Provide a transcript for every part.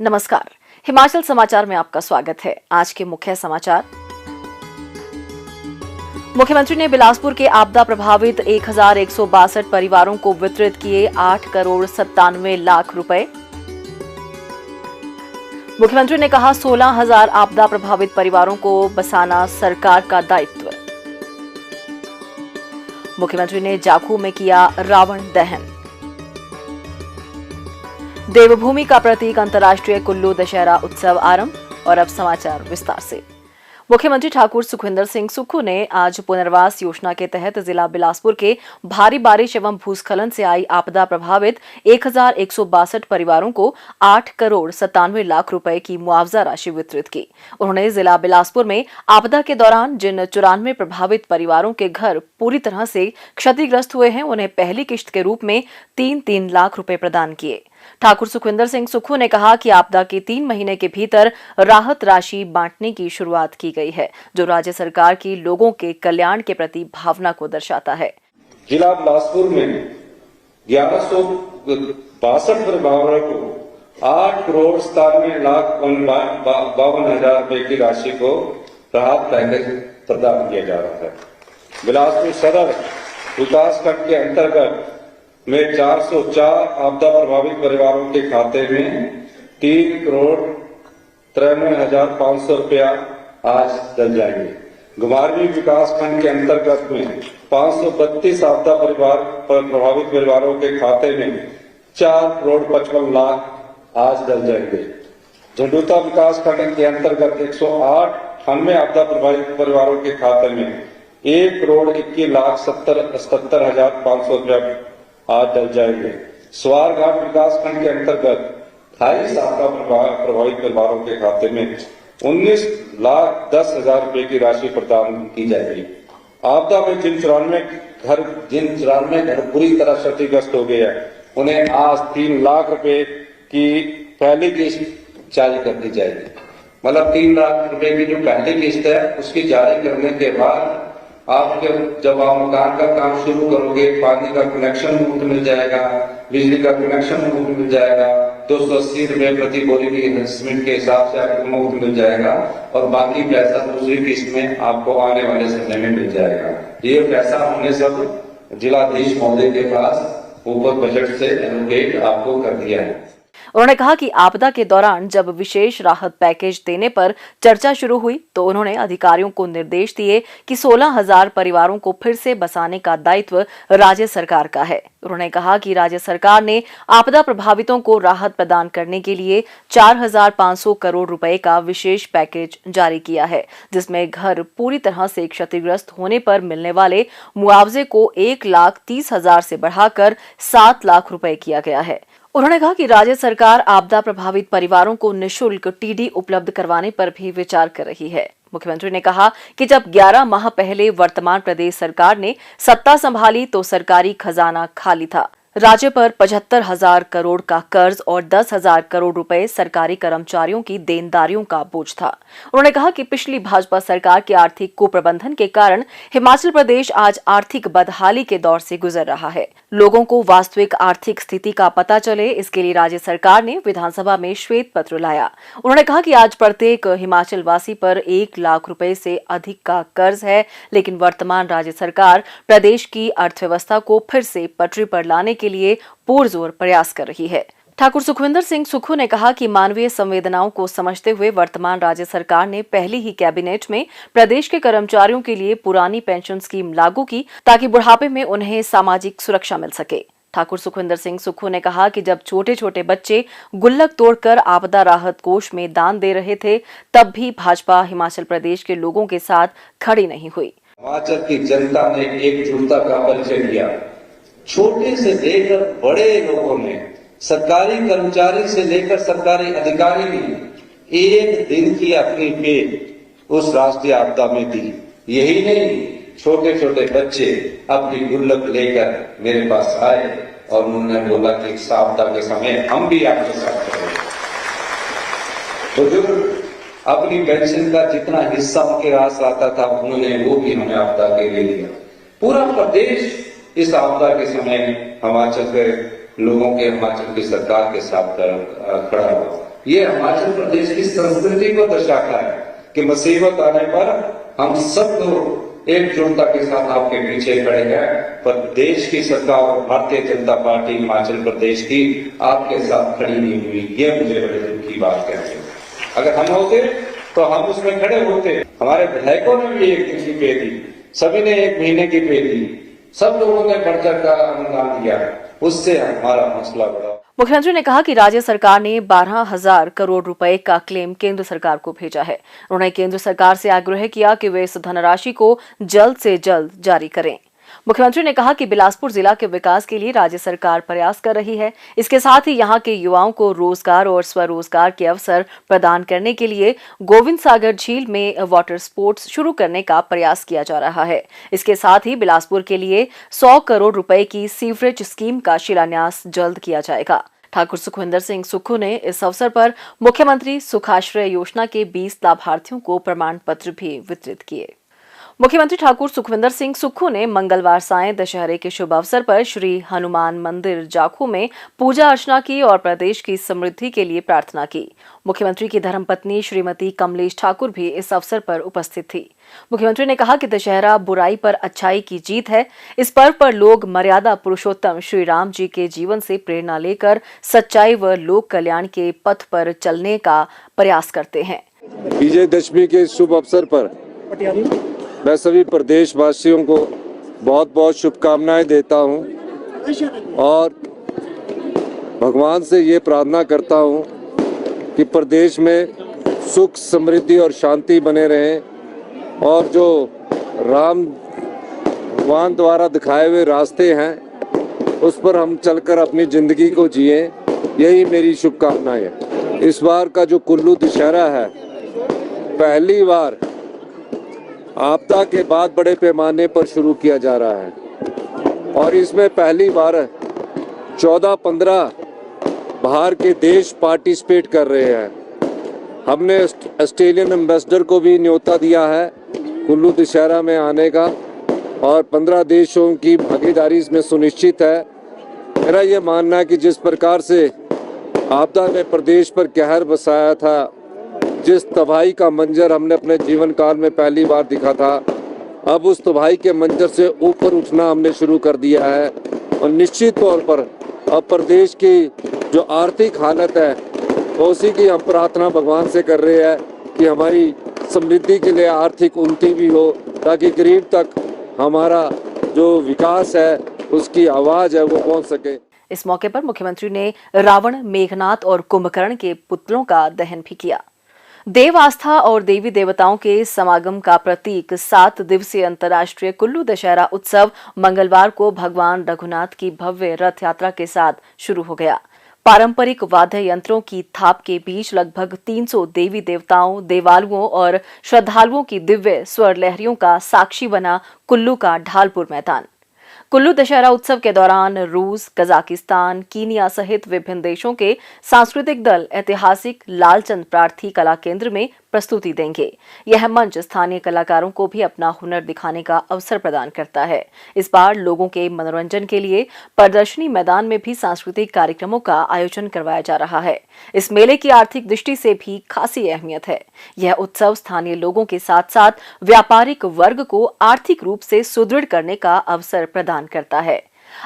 नमस्कार, हिमाचल समाचार में आपका स्वागत है। आज के मुख्य समाचार। मुख्यमंत्री ने बिलासपुर के आपदा प्रभावित 1162 परिवारों को वितरित किए 8 करोड़ 97 लाख रुपए। मुख्यमंत्री ने कहा 16,000 आपदा प्रभावित परिवारों को बसाना सरकार का दायित्व। मुख्यमंत्री ने जाखू में किया रावण दहन। देवभूमि का प्रतीक अंतर्राष्ट्रीय कुल्लू दशहरा उत्सव आरंभ। और अब समाचार विस्तार से। मुख्यमंत्री ठाकुर सुखविंदर सिंह सुक्खू ने आज पुनर्वास योजना के तहत जिला बिलासपुर के भारी बारिश एवं भूस्खलन से आई आपदा प्रभावित 1162 परिवारों को 8 करोड़ 97 लाख रुपए की मुआवजा राशि वितरित की। उन्होंने जिला बिलासपुर में आपदा के दौरान जिन 94 प्रभावित परिवारों के घर पूरी तरह से क्षतिग्रस्त हुए हैं, उन्हें पहली किश्त के रूप में 3-3 लाख रुपए प्रदान किए। ठाकुर सुखविंदर सिंह सुक्खू ने कहा कि आपदा के 3 महीने के भीतर राहत राशि बांटने की शुरुआत की गई है, जो राज्य सरकार की लोगों के कल्याण के प्रति भावना को दर्शाता है। जिला बिलासपुर में 1162 परिवारों को 8 करोड़ 97 लाख 52 हजार रुपए की राशि को राहत पैकेज प्रदान किया जा रहा है। बिलासपुर सदर विकास खंड के अंतर्गत में 404 आपदा प्रभावित परिवारों के खाते में 3 करोड़ 93,500 रुपया आज डल जाएंगे। घुमारवी विकास खंड के अंतर्गत में 532 आपदा प्रभावित परिवारों के खाते में 4 करोड़ 55 लाख आज डल जाएंगे। झंडूता विकास खंड के अंतर्गत 108 आपदा प्रभावित परिवारों के खाते में 1 करोड़ 21 लाख 77,500 रुपया आज डल जाएंगे। स्वारघाट विकास खंड के अंतर्गत 28 आपदा प्रभावित परिवारों के खाते में 19 लाख 10 हजार रुपए की राशि प्रदान की जाएगी। आपदा में जिन 94 घर पूरी तरह क्षतिग्रस्त हो गए हैं, उन्हें आज 3 लाख रुपए की पहली किस्त जारी कर दी जाएगी। मतलब 3 लाख रुपए की जो पहली किस्त है, उसकी जारी करने के बाद आपके जब आप मकान का काम शुरू करोगे, पानी का कनेक्शन मुफ्त मिल जाएगा, बिजली का कनेक्शन मुफ्त मिल जाएगा, 280 रुपए प्रति बोरी की सीमेंट के हिसाब से आपको मुफ्त मिल जाएगा और बाकी पैसा दूसरी किस्त में आपको आने वाले समय में मिल जाएगा। ये पैसा हमने सब जिलाधीश महोदय के पास ऊपर बजट से एलोकेट आपको कर दिया है। उन्होंने कहा कि आपदा के दौरान जब विशेष राहत पैकेज देने पर चर्चा शुरू हुई, तो उन्होंने अधिकारियों को निर्देश दिए कि 16,000 परिवारों को फिर से बसाने का दायित्व राज्य सरकार का है। उन्होंने कहा कि राज्य सरकार ने आपदा प्रभावितों को राहत प्रदान करने के लिए 4,500 करोड़ रुपए का विशेष पैकेज जारी किया है, जिसमें घर पूरी तरह से क्षतिग्रस्त होने पर मिलने वाले मुआवजे को 1,30,000 से बढ़ाकर 7 लाख रुपए किया गया है। उन्होंने कहा कि राज्य सरकार आपदा प्रभावित परिवारों को निःशुल्क टीडी उपलब्ध करवाने पर भी विचार कर रही है। मुख्यमंत्री ने कहा कि जब 11 माह पहले वर्तमान प्रदेश सरकार ने सत्ता संभाली तो सरकारी खजाना खाली था। राज्य पर 75,000 करोड़ का कर्ज और 10,000 करोड़ रुपए सरकारी कर्मचारियों की देनदारियों का बोझ था। उन्होंने कहा कि पिछली भाजपा सरकार के आर्थिक कुप्रबंधन के कारण हिमाचल प्रदेश आज आर्थिक बदहाली के दौर से गुजर रहा है। लोगों को वास्तविक आर्थिक स्थिति का पता चले, इसके लिए राज्य सरकार ने विधानसभा में श्वेत पत्र लाया। उन्होंने कहा कि आज प्रत्येक हिमाचल वासी पर 1 लाख रुपए से अधिक का कर्ज है, लेकिन वर्तमान राज्य सरकार प्रदेश की अर्थव्यवस्था को फिर से पटरी पर लाने के लिए पुरजोर प्रयास कर रही है। ठाकुर सुखविंदर सिंह सुक्खू ने कहा कि मानवीय संवेदनाओं को समझते हुए वर्तमान राज्य सरकार ने पहली ही कैबिनेट में प्रदेश के कर्मचारियों के लिए पुरानी पेंशन स्कीम लागू की, ताकि बुढ़ापे में उन्हें सामाजिक सुरक्षा मिल सके। ठाकुर सुखविंदर सिंह सुक्खू ने कहा कि जब छोटे छोटे बच्चे गुल्लक तोड़कर आपदा राहत कोष में दान दे रहे थे, तब भी भाजपा हिमाचल प्रदेश के लोगों के साथ खड़ी नहीं हुई। हिमाचल की जनता ने एकजुटता का परिचय दिया। छोटे से लेकर बड़े लोगों ने, सरकारी कर्मचारी से लेकर सरकारी अधिकारी ने एक दिन की अपनी पे उस राष्ट्रीय आपदा में दी। यही नहीं, छोटे छोटे बच्चे अपनी गुल्लक लेकर मेरे पास आए और उन्होंने बोला कि इस आपदा के समय हम भी आपके साथ खड़े हैं। बुजुर्ग अपनी पेंशन का जितना हिस्सा उनके पास आता था, उन्होंने वो भी हमें आपदा के लिए दिया। पूरा प्रदेश इस आपदा के समय हिमाचल के लोगों के, हिमाचल की सरकार के साथ खड़ा हुआ। ये हिमाचल प्रदेश की संस्कृति को दर्शाता है कि मुसीबत आने पर हम सब लोग एकजुटता के साथ आपके पीछे खड़े हैं। पर देश की सरकार भारतीय जनता पार्टी हिमाचल प्रदेश की आपके साथ खड़ी नहीं हुई, ये मुझे बड़े दुख की बात कहते हैं। अगर हम होते तो हम उसमें खड़े होते। हमारे विधायकों ने भी एक दिन की पे दी, सभी ने 1 महीने की पे दी, सब लोगों ने बढ़ चढ़ कर अनुदान दिया, उससे हमारा हौसला बढ़ा। मुख्यमंत्री ने कहा कि राज्य सरकार ने 12,000 करोड़ रुपए का क्लेम केंद्र सरकार को भेजा है। उन्होंने केंद्र सरकार से आग्रह किया कि वे इस धनराशि को जल्द से जल्द जारी करें। मुख्यमंत्री ने कहा कि बिलासपुर जिला के विकास के लिए राज्य सरकार प्रयास कर रही है। इसके साथ ही यहां के युवाओं को रोजगार और स्वरोजगार के अवसर प्रदान करने के लिए गोविंद सागर झील में वाटर स्पोर्ट्स शुरू करने का प्रयास किया जा रहा है। इसके साथ ही बिलासपुर के लिए 100 करोड़ रुपए की सीवरेज स्कीम का शिलान्यास जल्द किया जाएगा। ठाकुर सुखविंदर सिंह सुक्खू ने इस अवसर पर मुख्यमंत्री सुखाश्रय योजना के 20 लाभार्थियों को प्रमाण पत्र भी वितरित किए। मुख्यमंत्री ठाकुर सुखविंदर सिंह सुक्खू ने मंगलवार सायं दशहरे के शुभ अवसर पर श्री हनुमान मंदिर जाखू में पूजा अर्चना की और प्रदेश की समृद्धि के लिए प्रार्थना की। मुख्यमंत्री की धर्मपत्नी श्रीमती कमलेश ठाकुर भी इस अवसर पर उपस्थित थी। मुख्यमंत्री ने कहा कि दशहरा बुराई पर अच्छाई की जीत है। इस पर्व पर लोग मर्यादा पुरुषोत्तम श्री राम जी के जीवन से प्रेरणा लेकर सच्चाई व लोक कल्याण के पथ पर चलने का प्रयास करते हैं। विजयदशमी के शुभ अवसर पर मैं सभी प्रदेशवासियों को बहुत बहुत शुभकामनाएं देता हूं और भगवान से ये प्रार्थना करता हूं कि प्रदेश में सुख समृद्धि और शांति बने रहें और जो राम भगवान द्वारा दिखाए हुए रास्ते हैं उस पर हम चलकर अपनी जिंदगी को जिएं, यही मेरी शुभकामनाएं है। इस बार का जो कुल्लू दशहरा है पहली बार आपदा के बाद बड़े पैमाने पर शुरू किया जा रहा है और इसमें पहली बार 14-15 बाहर के देश पार्टिसिपेट कर रहे हैं। हमने ऑस्ट्रेलियन एम्बेसडर को भी न्योता दिया है कुल्लू दशहरा में आने का और 15 देशों की भागीदारी इसमें सुनिश्चित है। मेरा ये मानना है कि जिस प्रकार से आपदा ने प्रदेश पर कहर बसाया था, जिस तबाही का मंजर हमने अपने जीवन काल में पहली बार देखा था, अब उस तबाही के मंजर से ऊपर उठना हमने शुरू कर दिया है और निश्चित तौर पर अब प्रदेश की जो आर्थिक हालत है उसी की हम प्रार्थना भगवान से कर रहे हैं कि हमारी समृद्धि के लिए आर्थिक उन्नति भी हो ताकि गरीब तक हमारा जो विकास है उसकी आवाज है वो पहुंच सके। इस मौके पर मुख्यमंत्री ने रावण, मेघनाथ और कुंभकर्ण के पुतलों का दहन भी किया। देव आस्था और देवी देवताओं के समागम का प्रतीक 7 दिवसीय अंतर्राष्ट्रीय कुल्लू दशहरा उत्सव मंगलवार को भगवान रघुनाथ की भव्य रथ यात्रा के साथ शुरू हो गया। पारंपरिक वाद्य यंत्रों की थाप के बीच लगभग 300 देवी देवताओं, देवालुओं और श्रद्धालुओं की दिव्य स्वर लहरियों का साक्षी बना कुल्लू का ढालपुर मैदान। कुल्लू दशहरा उत्सव के दौरान रूस, कजाकिस्तान, कीनिया सहित विभिन्न देशों के सांस्कृतिक दल ऐतिहासिक लालचंद प्रार्थी कला केंद्र में प्रस्तुति देंगे। यह मंच स्थानीय कलाकारों को भी अपना हुनर दिखाने का अवसर प्रदान करता है। इस बार लोगों के मनोरंजन के लिए प्रदर्शनी मैदान में भी सांस्कृतिक कार्यक्रमों का आयोजन करवाया जा रहा है। इस मेले की आर्थिक दृष्टि से भी खासी अहमियत है। यह उत्सव स्थानीय लोगों के साथ साथ व्यापारिक वर्ग को आर्थिक रूप से सुदृढ़ करने का अवसर प्रदान करता है।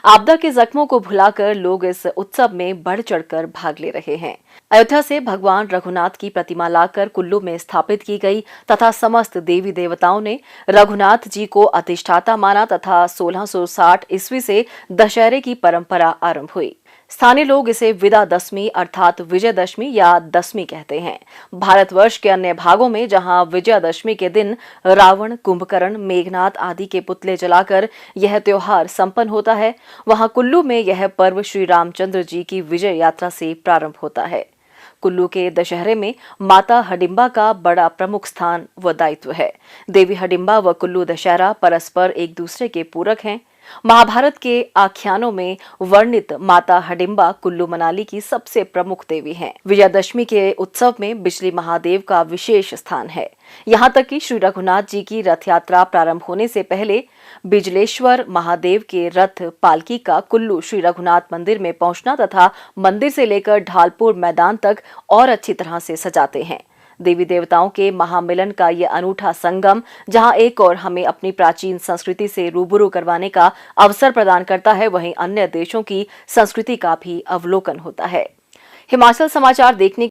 आपदा के जख्मों को भुलाकर लोग इस उत्सव में बढ़ चढ़कर भाग ले रहे हैं। अयोध्या से भगवान रघुनाथ की प्रतिमा लाकर कुल्लू में स्थापित की गई तथा समस्त देवी देवताओं ने रघुनाथ जी को अधिष्ठाता माना तथा 1660 ईस्वी से दशहरे की परंपरा आरंभ हुई। स्थानीय लोग इसे विदा दशमी अर्थात विजयदशमी या दशमी कहते हैं। भारतवर्ष के अन्य भागों में जहां विजयदशमी के दिन रावण, कुंभकर्ण, मेघनाथ आदि के पुतले जलाकर यह त्योहार संपन्न होता है, वहां कुल्लू में यह पर्व श्री रामचंद्र जी की विजय यात्रा से प्रारंभ होता है। कुल्लू के दशहरे में माता हडिम्बा का बड़ा प्रमुख स्थान व दायित्व है। देवी हडिम्बा व कुल्लू दशहरा परस्पर एक दूसरे के पूरक हैं। महाभारत के आख्यानों में वर्णित माता हडिम्बा कुल्लू मनाली की सबसे प्रमुख देवी हैं। विजयादशमी के उत्सव में बिजली महादेव का विशेष स्थान है। यहाँ तक कि श्री रघुनाथ जी की रथ यात्रा प्रारंभ होने से पहले बिजलेश्वर महादेव के रथ पालकी का कुल्लू श्री रघुनाथ मंदिर में पहुंचना तथा मंदिर से लेकर ढालपुर मैदान तक और अच्छी तरह से सजाते हैं। देवी देवताओं के महामिलन का ये अनूठा संगम जहां एक और हमें अपनी प्राचीन संस्कृति से रूबरू करवाने का अवसर प्रदान करता है, वहीं अन्य देशों की संस्कृति का भी अवलोकन होता है। हिमाचल समाचार देखने